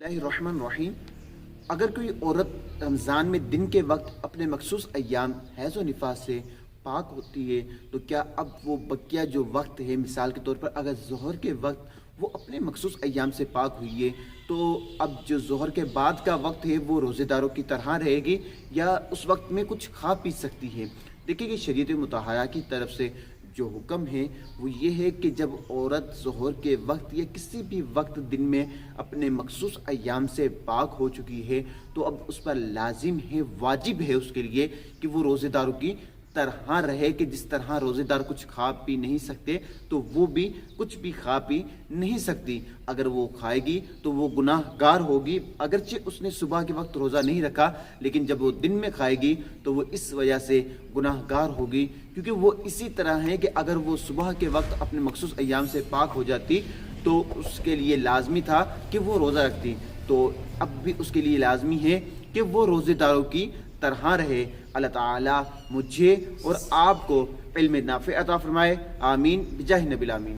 बिस्मिल्लाहिर्रहमानिर्रहीम। अगर कोई औरत रमज़ान में दिन के वक्त अपने मखसूस अय्याम हैज़ व निफास से पाक होती है, तो क्या अब वो बकिया जो वक्त है, मिसाल के तौर पर अगर ज़ोहर के वक्त वो अपने मखसूस अय्याम से पाक हुई है, तो अब जो ज़ोहर के बाद का वक्त है वो रोज़ेदारों की तरह रहेगी या उस वक्त में कुछ खा पी सकती है? देखिए कि शरीयत मुतहरा की तरफ से जो हुक्म है वो ये है कि जब औरत ज़ोहर के वक्त या किसी भी वक्त दिन में अपने मखसूस अय्याम से पाक हो चुकी है, तो अब उस पर लाजिम है, वाजिब है उसके लिए कि वो रोज़ेदारों की तरह रहे कि जिस तरह रोज़ेदार कुछ खा पी नहीं सकते तो वो भी कुछ भी खा पी नहीं सकती। अगर वो खाएगी तो वो गुनाहगार होगी, अगरचे उसने सुबह के वक्त रोज़ा नहीं रखा, लेकिन जब वो दिन में खाएगी तो वो इस वजह से गुनाहगार होगी, क्योंकि वो इसी तरह है कि अगर वो सुबह के वक्त अपने मखसूस अय्याम से पाक हो जाती तो उसके लिए लाजमी था कि वो रोज़ा रखती। तो अब भी उसके लिए लाजमी है कि वो रोज़ेदारों की तरह रहे। अल्लाह ताला मुझे और आपको इल्म नाफ़े अता फरमाए। आमीन बिजाहि नबिल आमीन।